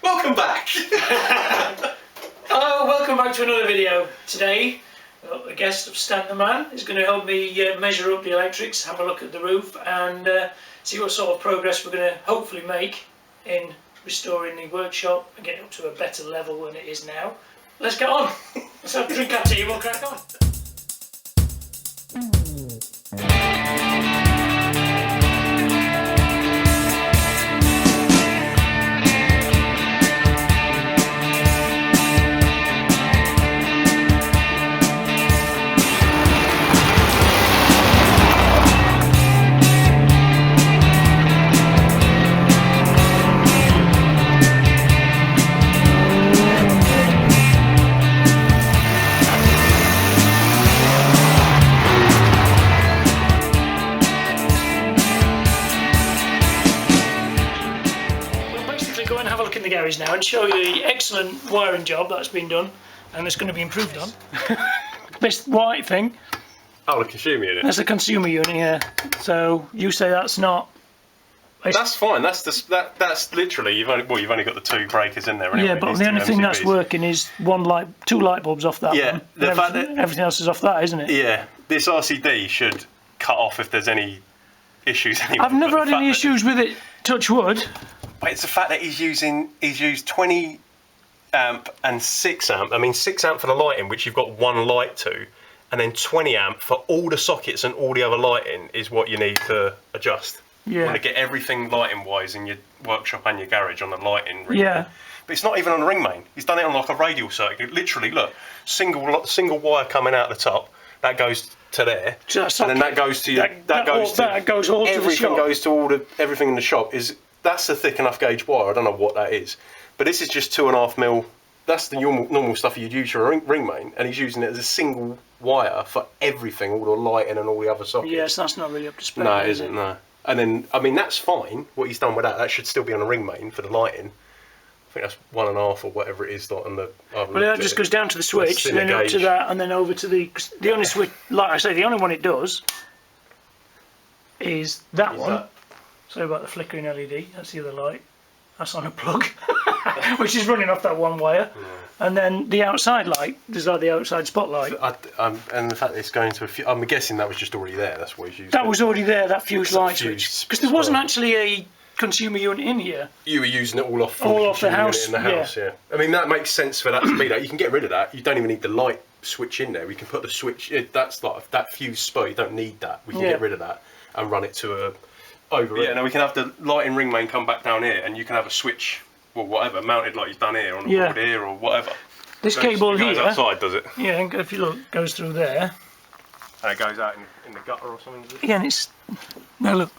Welcome back! Oh, welcome back to another video. Today, a guest of Stan the Man is going to help me measure up the electrics, have a look at the roof and see what sort of progress we're going to hopefully make in restoring the workshop and getting up to a better level than it is now. Let's get on! Let's have a drink our tea and we'll crack on. In the garage now and show you the excellent wiring job that's been done and it's going to be improved on. This white thing. Oh, the consumer unit. That's the consumer unit, yeah. So you say that's not. That's fine. That's literally you've only got the two breakers in there. Anyway. Yeah, but the only thing that's working is two light bulbs off that. Yeah, one. the fact that everything else is off that, isn't it? Yeah, this RCD should cut off if there's any issues. Anyway. I've never had any issues with it. Touch wood. But it's the fact that he's used 20 amp and 6 amp. I mean 6 amp for the lighting, which you've got one light to, and then 20 amp for all the sockets and all the other lighting is what you need to adjust. Yeah. You want to get everything lighting wise in your workshop and your garage on the lighting ring. Yeah. But it's not even on a ring main. He's done it on like a radial circuit. Literally, look, single wire coming out the top. That goes to there, and then that goes to everything goes to everything in the shop. That's a thick enough gauge wire. I don't know what that is, but this is just 2.5 mil. That's the normal stuff you'd use for a ring main, and he's using it as a single wire for everything, all the lighting and all the other sockets. Yes, that's not really up to spec. No, it isn't. No, and then I mean that's fine. What he's done with that, that should still be on a ring main for the lighting. I think that's 1.5 or whatever it is on the. Well, that just goes down to the switch, and then up to that, and then over to the only switch. Like I say, the only one it does is that one. Sorry about the flickering LED. That's the other light. That's on a plug, which is running off that one wire. Yeah. And then the outside light is like the outside spotlight. And the fact that it's going to a fuse. I'm guessing that was just already there. That's what he's used. That was already there. That fuse light switch. Because there wasn't actually a consumer unit in here. You were using it all off the house. In the house, yeah. I mean that makes sense for that to be that. You can get rid of that. You don't even need the light switch in there. We can put the switch. That's like that fuse spur. You don't need that. We can get rid of that and run it to a over. Yeah, now we can have the lighting ring main come back down here, and you can have a switch or whatever mounted like you've done here on the board here or whatever. This cable here goes outside, does it? Yeah, and if you look, it goes through there. And it goes out in the gutter or something. Does it? Yeah, and it's no look.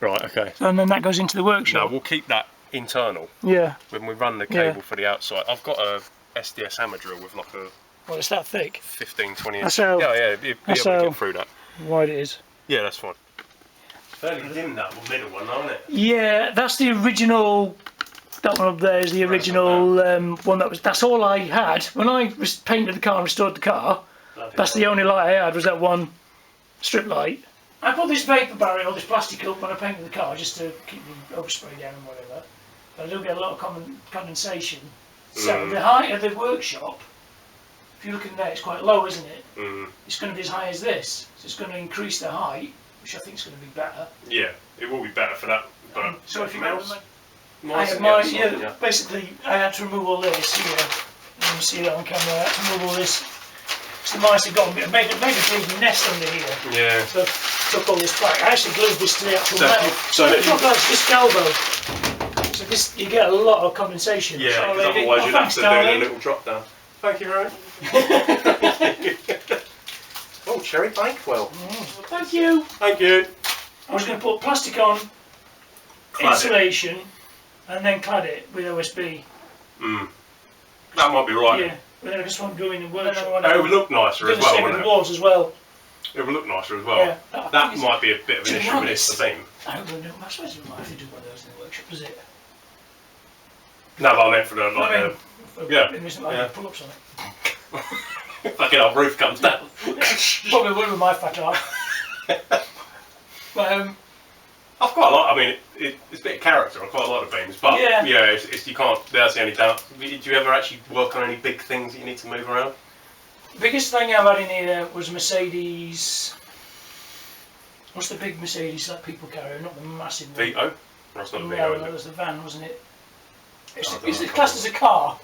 Right, okay. And then that goes into the workshop. No, we'll keep that internal. Yeah. When we run the cable for the outside. I've got a SDS hammer drill with like a... Well, it's that thick? 15, 20 inch. That's how... Yeah, you'll be able to get through that. Wide it is. Yeah, that's fine. Fairly dim, that middle one, isn't it? Yeah, that's the original... That one up there is the original one that's all I had. When I painted the car and restored the car, that's the only light I had was that one strip light. I put this vapor barrier, this plastic up when I painted the car just to keep the overspray down and whatever. But I do get a lot of condensation. So the height of the workshop, if you look in there, it's quite low, isn't it? It's going to be as high as this. So it's going to increase the height, which I think is going to be better. Yeah, it will be better for that. But so if you remember basically I had to remove all this here. You can see that on camera. I had to remove all this. So the mice had gone, made a bleeding nest under here. Yeah. So took all this back. I actually glued this to the actual metal. So it's not like this galvo. So this, you get a lot of condensation. Yeah, because otherwise you'd have to do a little drop down. Thank you very much. Oh, cherry Bakewell. Thank you. Thank you. I was going to put plastic on, insulation, and then clad it with OSB. That might be right. Yeah, but then I just want to go in and work. It would look nicer as well, wouldn't it? The walls as well. It would look nicer as well. Yeah, that might be a bit of an issue with this theme. I don't know. I suppose you might have to do one of those in the workshop, is it? No, but I meant for the like. Pull-ups on it. Fucking our roof comes down. Probably would with my fat arm. But I've quite a lot. I mean, it's a bit of character on quite a lot of beams, but yeah, you can't. That's the only doubt. Did you ever actually work on any big things that you need to move around? The biggest thing I've had in here was Mercedes. What's the big Mercedes that people carry? Not the massive one. Vito? That's not a No, Vito. that was the van, wasn't it? It's classed as a car.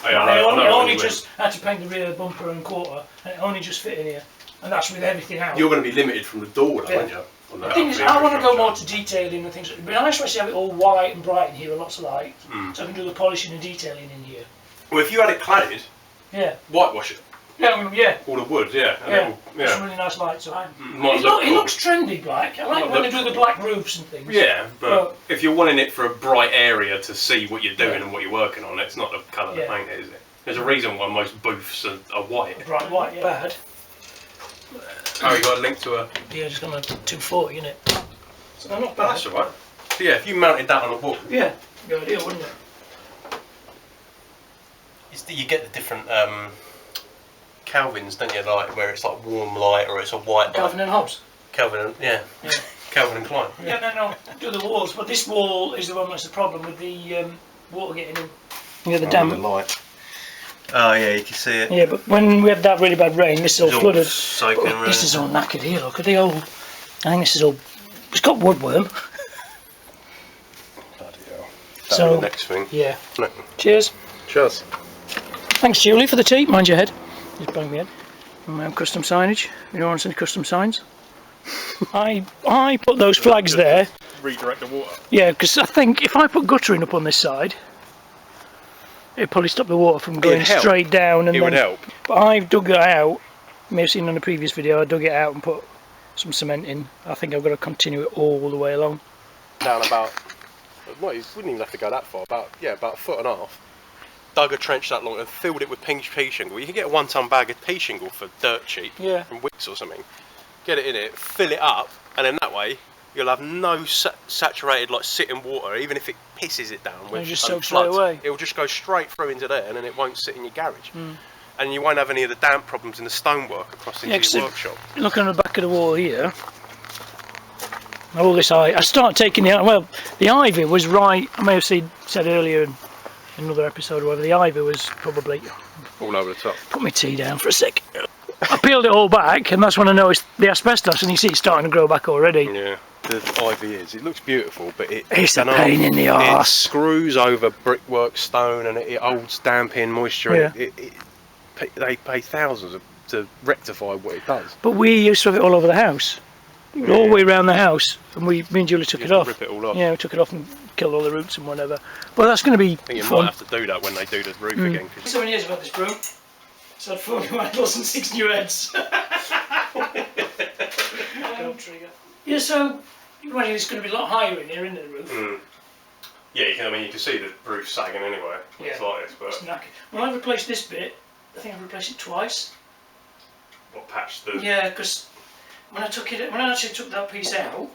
Oh, yeah, I only just had to paint the rear bumper and quarter, and it only just fit in here, and that's with everything out. You're going to be limited from the door, though, aren't you? The thing is, I want to go more to detailing and things. It'd be nice to actually have it all white and bright in here with lots of light, so I can do the polishing and detailing in here. Well, if you had it cladded, whitewash it. Yeah. All the wood, yeah. Some really nice lights on. It looks trendy black. I like when they do the black roofs and things. Yeah, but if you're wanting it for a bright area to see what you're doing and what you're working on, it's not the colour to paint it, is it? There's a reason why most booths are white. Bright white, bad. Oh, you got a link to a... Yeah, just on a 240, innit? So not bad. That's alright. So yeah, if you mounted that on a wall... Yeah, good idea, wouldn't it? You get the different Calvins, don't you, like where it's like warm light or it's a white light. Calvin and Hobbes. Calvin and, Calvin and Klein. Yeah, no, do the walls, but this wall is the one that's the problem with the water getting in. Yeah, the damp. The light. Oh yeah, you can see it. Yeah, but when we had that really bad rain, this is all flooded. This is all knackered here, look at the old... I think this is all... It's got woodworm. Bloody hell. That'll be the next thing. Yeah. No. Cheers. Cheers. Thanks, Julie, for the tea. Mind your head. Just bang my head. And my own custom signage. You don't want to see custom signs? I put those flags there. Redirect the water. Yeah, because I think if I put guttering up on this side, it'd probably stop the water from going straight down. And it would help. But I've dug it out. You may have seen on the previous video, I dug it out and put some cement in. I think I've got to continue it all the way along. Down about, well, you wouldn't even have to go that far, about a foot and a half. Dug a trench that long and filled it with pea shingle. You can get a 1 ton bag of pea shingle for dirt cheap from Wicks or something. Get it in it, fill it up, and then that way you'll have no saturated like sitting water, even if it pisses it down with floods. It will just go straight through into there, and then it won't sit in your garage. And you won't have any of the damp problems in the stonework across into your workshop. Look on the back of the wall here. All this I started taking the ivy was right. I may have said earlier in another episode or whatever, the ivy was probably all over the top. Put my tea down for a sec. I peeled it all back, and that's when I noticed the asbestos, and you see it's starting to grow back already. Yeah, the ivy it looks beautiful, but it's a pain in the arse. It screws over brickwork, stone, and it holds damp in moisture. Yeah. They pay thousands to rectify what it does. But we used to have it all over the house, all the way around the house, and me and Julie took it off. Rip it all off. Yeah, we took it off and killed all the roots and whatever. Well, that's going to be I think you might have to do that when they do the roof again. 7 years about this broom. So I'd 4 new handles and 6 new heads. Yeah, so you imagine it's going to be a lot higher in here, isn't it, the roof? Yeah, you can see the roof sagging anyway. Yeah, it's like this, but it's knackered. Well, I've replaced this bit. I think I've replaced it twice. What, patched the? Yeah, because when I actually took that piece out,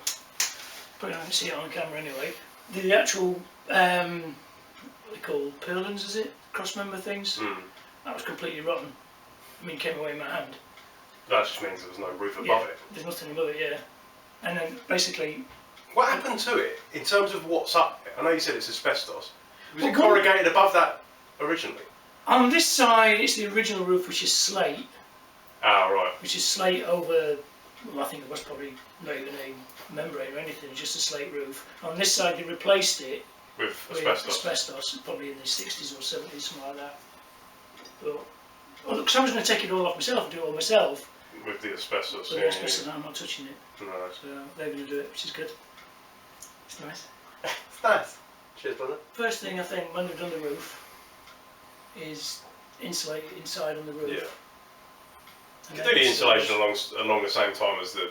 probably not going to see it on camera anyway. The actual what they call purlins, is it? Cross member things. That was completely rotten. I mean, it came away in my hand. That just means there was no roof above it. There's nothing above it, yeah. And then basically... What happened to it, in terms of what's up? I know you said it's asbestos. Was it corrugated above that originally? On this side, it's the original roof, which is slate. Ah, right. Which is slate over... Well, I think it was probably not even a membrane or anything, just a slate roof. On this side, they replaced it with asbestos. Probably in the 60s or 70s, something like that. But, well, look, I was going to take it all off myself and do it all myself. With the asbestos, With the asbestos, I'm not touching it. No. So they're going to do it, which is good. It's nice. It's nice. Cheers, brother. First thing I think when they've done the roof is insulate it inside on the roof. Yeah. You could do the insulation along the same time as the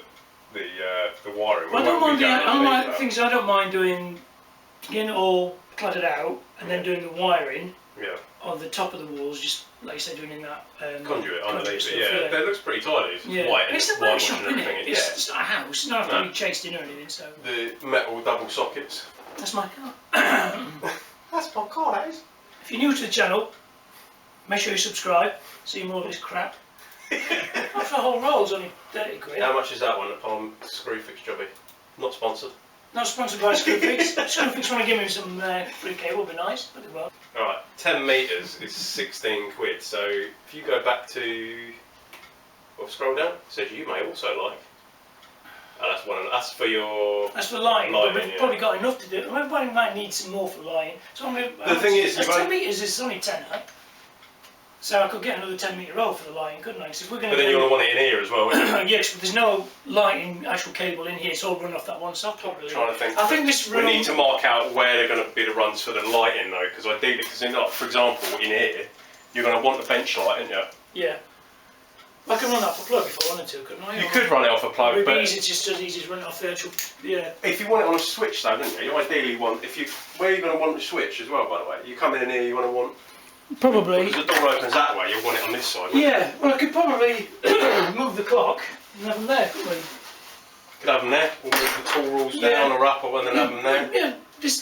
wiring. Well, I don't mind I don't mind doing getting it all cladded out and then doing the wiring. Yeah. On the top of the walls, just like you said, doing in that conduit underneath it. Yeah, that looks pretty tidy. It's white and it's a workshop, isn't it? It's not a house. It's not have to be chased in or anything. So the metal double sockets. That's my car. That's my car, that is. If you're new to the channel, make sure you subscribe. See more of this crap. Half the whole roll's only 30 quid. How much is that one? Upon screw fix jobby? Not sponsored. Not sponsored by Screwfix. Screwfix want to give me some free cable, would be nice, but they won't. Alright, 10 metres is 16 quid, so if you go back to, well, scroll down, it says you may also like. That's that's for your... That's for lighting, but we've yeah. probably got enough to do. I might need some more for lighting. So I'm going to... The thing is... 10 metres is only 10, huh? So I could get another 10 metre roll for the lighting, couldn't I? So if we're going but then you're going to want it in here as well, wouldn't you? yes, but there's no lighting actual cable in here, it's all run off that one side. Probably. Trying to think. I think this room... We need to mark out where they're going to be the runs for the lighting though, because ideally, because for example, in here, you're going to want the bench light, aren't you? Yeah. I can run that off a plug if I wanted to, couldn't I? You could run it off a plug, but... but... It's just as easy to run it off the actual... Yeah. If you want it on a switch though, don't you? You ideally want... Where are you going to want the switch as well, by the way? You come in here, you want to want... Probably. Because the door opens that way, you'll want it on this side. Yeah, well I could probably move the clock and have them there, couldn't we? Could have them there, we'll move the tool rules down or up, or then have them there. Yeah, this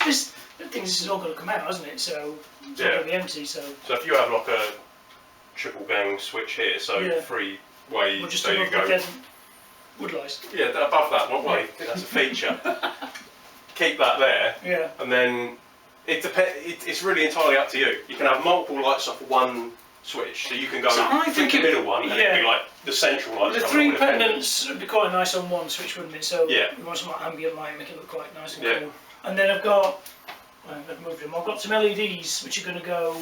is all going to come out, hasn't it? So it's all going to be empty. So if you have like a triple gang switch here, so 3-way, just so you go. Wood lights. Yeah, above that one way. I think that's a feature. Keep that there. Yeah. And then it's really entirely up to you. You can have multiple lights off one switch, so you can go pick the middle one, and it'd be like the central lights. The 3 pendants would be quite nice on one switch, wouldn't it? So we want some ambient light, make it look quite nice and cool. And then I've got some LEDs which are going to go.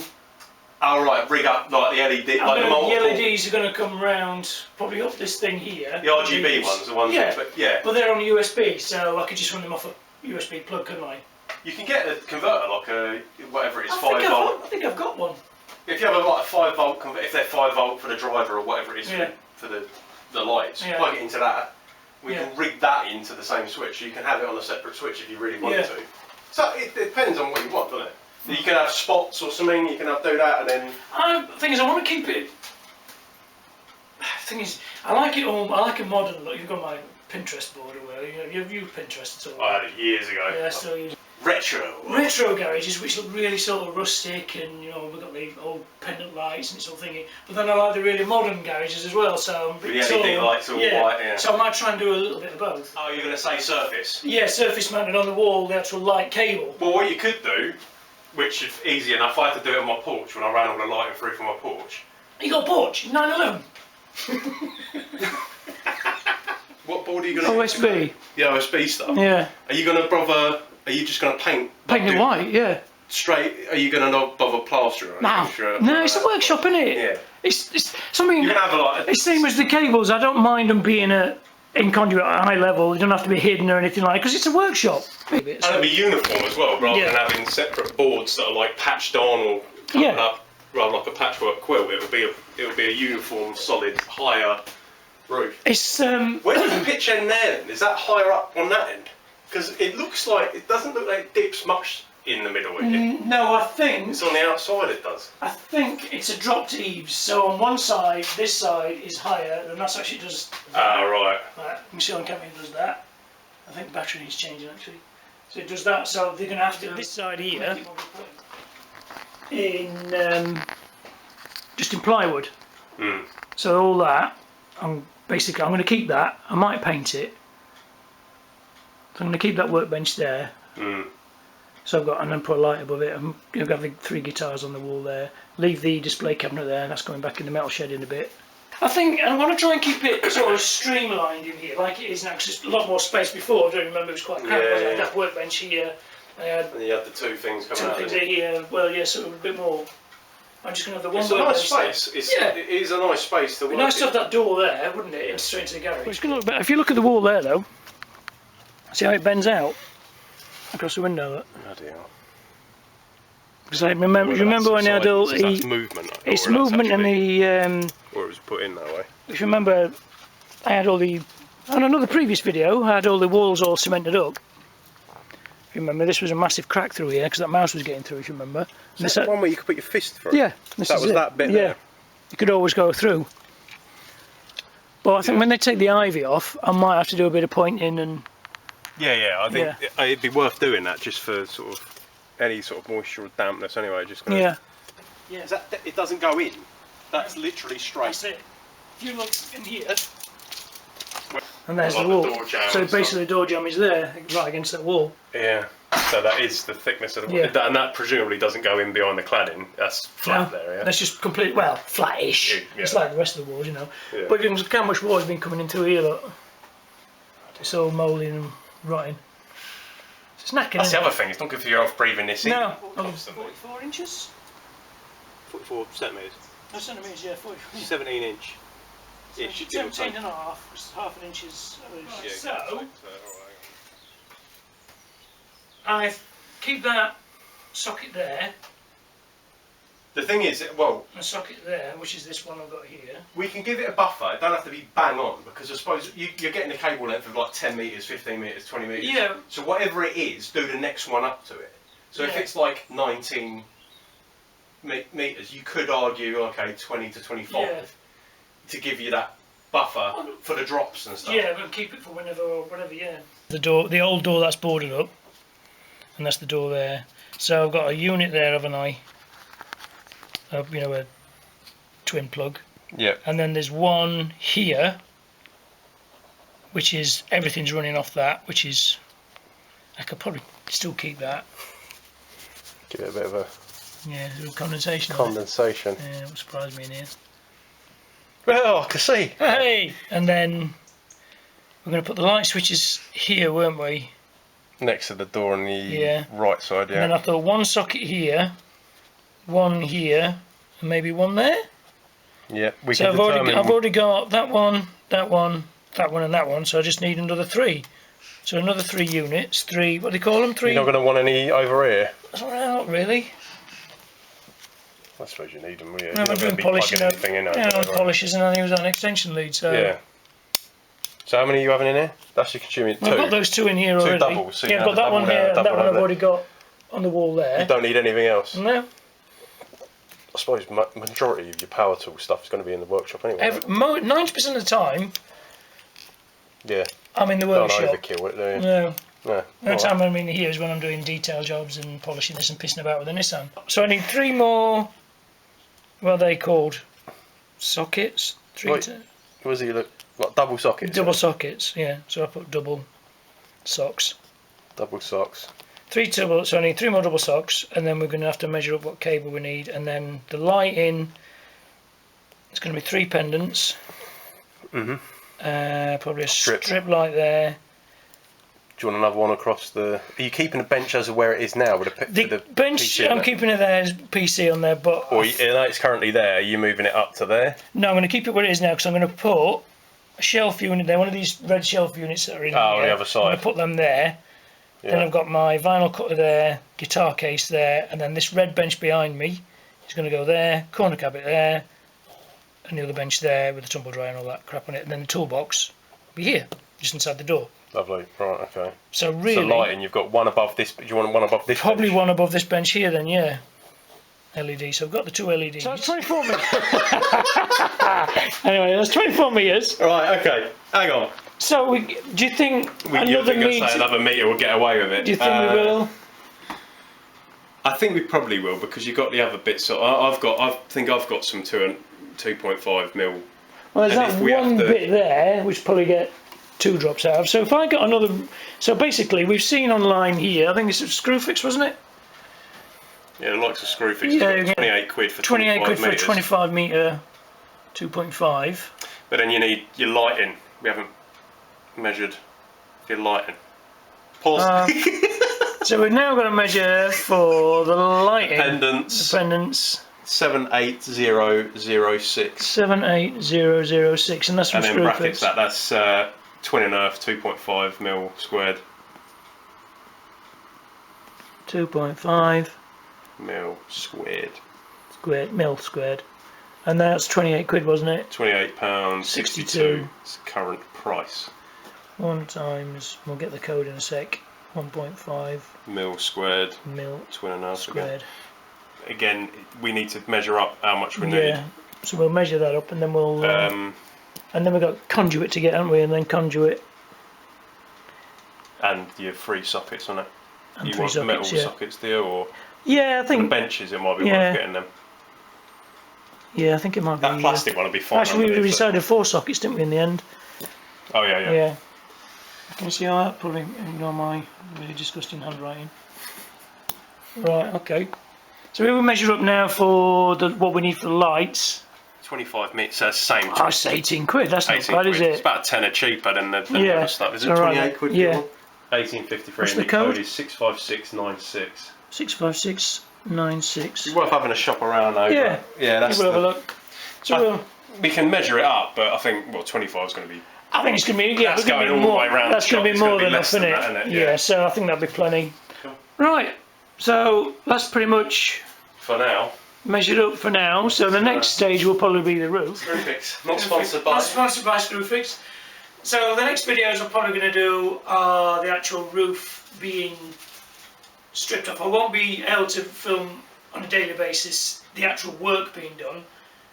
Oh right, rig up like the LED, like the multiple. The LEDs are going to come round, probably up this thing here. The RGB ones, the ones. But they're on USB, so I could just run them off a USB plug, couldn't I? You can get a converter, like a whatever it is, 5 volt. I think I've got one. If you have a 5 volt converter, if they're 5 volt for the driver or whatever it is for the lights, plug it into that. We can rig that into the same switch. You can have it on a separate switch if you really want to. So it depends on what you want, doesn't it? You can have spots or something. You can do that, and then. The thing is, I want to keep it. The thing is, I like it all. I like a modern look. You've got my Pinterest board or whatever. You've used Pinterest at all? I had it years ago. Yeah, I still use it. Retro garages which look really sort of rustic, and we've got the old pendant lights and it's all thingy. But then I like the really modern garages as well. So the LED lights all white. Yeah. So I might try and do a little bit of both. Oh, you're going to say surface? Yeah, surface mounted on the wall, the actual light cable. Well, what you could do, which is easy enough, I had to do it on my porch when I ran all the lighting through from my porch. You got a porch? 911. What board are you going to use? OSB. The OSB stuff? Yeah. Are you going to bother, are you just going to paint it white, yeah. Straight, are you going to not bother plaster? No, it's a workshop, isn't it? Yeah. It's something, you can have it's the same as the cables, I don't mind them being in conduit at a high level, they don't have to be hidden or anything like that, because it's a workshop. And it'll be uniform as well, rather than having separate boards that are like patched on or covered up, rather like a patchwork quilt. It'll be a uniform, solid, higher roof. It's Where's the pitch end there then? Is that higher up on that end? Because it doesn't look like it dips much in the middle. No, I think it's on the outside. It does. I think it's a dropped eaves. So on one side, this side is higher, and that's actually does. Right. Right. You can see on camera it does that. I think the battery needs changing actually. So it does that. So they're going to have to do this side here in just in plywood. So all that, I'm going to keep that. I might paint it. So I'm going to keep that workbench there. So I've got, and then put a light above it. I'm going to have 3 guitars on the wall there. Leave the display cabinet there, and that's going back in the metal shed in a bit. I think I want to try and keep it sort of streamlined in here, like it is now, because there's a lot more space before. I don't remember, it was quite crowded. I had that workbench here. And you had the 2 things coming out. 2 things here. Well, yeah, so a bit more. I'm just going to have the one. It's a nice space. It is a nice space to work. It'd be nice to have that door there, wouldn't it? Yeah. Straight into the garage. Well, it's going to look better. If you look at the wall there, though, see how it bends out across the window. Look. Bloody hell. Because I remember when I had all the movement. It's movement and the. Or it was put in that way. If you remember, I had all the. On another previous video, I had all the walls all cemented up. If you remember, this was a massive crack through here because that mouse was getting through. If you remember. Is that one where you could put your fist through? Yeah. That was that bit there. You could always go through. But I think when they take the ivy off, I might have to do a bit of pointing and. Yeah, I think it'd be worth doing that just for sort of any sort of moisture or dampness anyway. Just yeah. Is that, it doesn't go in. That's literally straight. That's it. If you look in here. And there's like the wall. door jamb So and basically the door jamb is there, right against that wall. Yeah. So that is the thickness of the wall. Yeah. And that presumably doesn't go in behind the cladding. That's flat there, yeah? That's just complete, well, flat-ish. Yeah. It's like the rest of the walls, you know. Yeah. But you can look how much water's been coming into here, look. It's all mouldy and rotting. It's knackered. That's the other thing, it's not good for your health breathing this in. No. Constantly. 44 inches? 44 centimetres. No, centimetres, yeah, 44. 17 inch. So 17 and a half, because half an inch is... Yeah, so, I keep that socket there, the thing is, well, and a socket there, which is this one I've got here. we can give it a buffer. It don't have to be bang on, because I suppose you're getting a cable length of like 10 metres, 15 metres, 20 metres. Yeah. So whatever it is, do the next one up to it. So if Yeah. it's like 19 metres, you could argue, okay, 20 to 25 Yeah. to give you that buffer for the drops and stuff. Yeah, but keep it for whenever or whatever, yeah. The door, the old door that's boarded up, and that's the door there. So I've got a unit there, haven't I? You know, a twin plug. Yeah. And then there's one here, which is, everything's running off that, which is, I could probably still keep that. Give it a bit of a Yeah, there's a condensation on it. condensation. Yeah, it won't surprise me in here. Well, I can see. Hey! And then we're going to put the light switches here, weren't we? Next to the door on the Yeah. right side, yeah. And then I thought one socket here, one here, and maybe one there. Yeah, we So can determine. I've already got that one, that one, that one, and that one. So I just need another 3. So another 3 units. 3. What do they call them? 3. You're not going to want any over here. Not really. I suppose you need them. Yeah. No, I'm doing polishing. Anything in over Yeah, there, right? polishes, and I think it was an extension lead. So Yeah. So how many are you having in here? That's your consuming 2. I've got those 2 in here already. doubles, so you yeah, have I've got a that one double here, there, and that double one I've over already got on the wall there. You don't need anything else. No. I suppose majority of your power tool stuff is going to be in the workshop anyway. 90% of the time, Yeah. I'm in the Don't workshop. overkill it, do you? No. No. The only time I'm in here is when I'm doing detail jobs and polishing this and pissing about with the Nissan. So I need 3 more, what are they called? Sockets? 3 Wait. What does he look like? Double sockets? double sockets, yeah. So I put double socks. Double socks. 3 double, so I need 3 more double socks, and then we're going to have to measure up what cable we need, and then the lighting, it's going to be 3 pendants. Probably a strip light there. Do you want another one across the... Are you keeping the bench as where it is now with The bench, PC I'm keeping it there as PC on there, but... Or it's currently there, are you moving it up to there? No, I'm going to keep it where it is now, because I'm going to put a shelf unit there, one of these red shelf units that are in here. on the other side. I'm going to put them there. Yeah. Then I've got my vinyl cutter there, guitar case there, and then this red bench behind me is going to go there, corner cabinet there, and the other bench there with the tumble dryer and all that crap on it, and then the toolbox will be here, just inside the door. Lovely, right, okay. So really... So lighting, you've got one above this, do you want one above this Probably bench? one above this bench here then, yeah. LED, so I've got the 2 LEDs. So that's 24 metres. Anyway, that's 24 metres. Right, okay, hang on. So do you think another metre... Another metre will get away with it. Do you think we will? I think we probably will, because you've got the other bits. So I think I've got some 2.5 mil. Well, there's And that if we have one to- bit there, which probably get 2 drops out of. So if I got another... So basically, we've seen online here, I think it's a Screwfix, wasn't it? Yeah, the likes of Screwfix, Yeah, got 28 quid for 28 quid for a metres. 25 metre 2.5. But then you need your lighting. We haven't measured your lighting. Pause. So we're now going to measure for the lighting. Pendants. Pendants. 78006. 78006, and that's from And then brackets Screwfix. that's twin and earth 2.5 mil squared. 2.5 Mil squared. mil squared. And that's 28 quid, wasn't it? £28.62. It's the current price. 1 times, we'll get the code in a sec, 1.5 Mil squared. mil Twin and earth squared. Again, we need to measure up how much we need. Yeah, so we'll measure that up, and then we'll... and then we've got conduit to get, haven't we? And then conduit. And your 3 sockets on it. And You 3 want sockets, metal yeah. sockets, do you? Or Yeah, I the think... benches, it might be Yeah. worth getting them. Yeah, I think it might be... That plastic one will be fine. Actually, we underneath it. decided 4 sockets, didn't we, in the end? Oh yeah, yeah. Yeah. Can you see all that? Probably ignore my really disgusting handwriting. Right, okay. So we will measure up now for what we need for the lights. 25 minutes, same. That's 18 quid, that's not 18 bad, quid. is it? It's about a tenner cheaper than the other stuff. Is it 28 quid? Yeah. 1853. What's and the code? Is 65696. 65696. It's worth having a shop around over. Yeah. Yeah, that's we'll have a look. So we can measure it up, but I think 25 is going to be. I think it's going to be. Yeah, that's going all the way around. That's going to be more than enough, isn't it? That, yeah. So I think that'll be plenty. Cool. Right. So that's pretty much. For now. Measured up for now. So the next stage will probably be the roof. Screwfix. Not sponsored by. Not sponsored by Screwfix. So the next videos I'm probably going to do are the actual roof being stripped off. I won't be able to film on a daily basis the actual work being done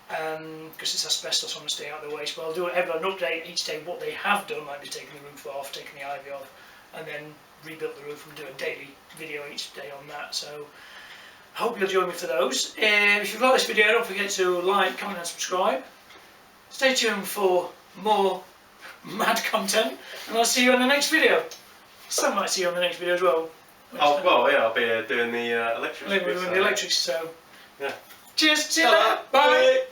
because it's asbestos, I want to stay out of the way. But I'll do an update each day what they have done, like taking the roof off, taking the ivy off, and then rebuilt the roof and do a daily video each day on that. So I hope you'll join me for those. If you've liked this video, don't forget to like, comment and subscribe. Stay tuned for more mad content, and I'll see you on the next video. Some might see you on the next video as well. Oh, well, yeah, I'll be doing the electrics. Doing the electrics, so. Yeah. Cheers, see you later. Bye.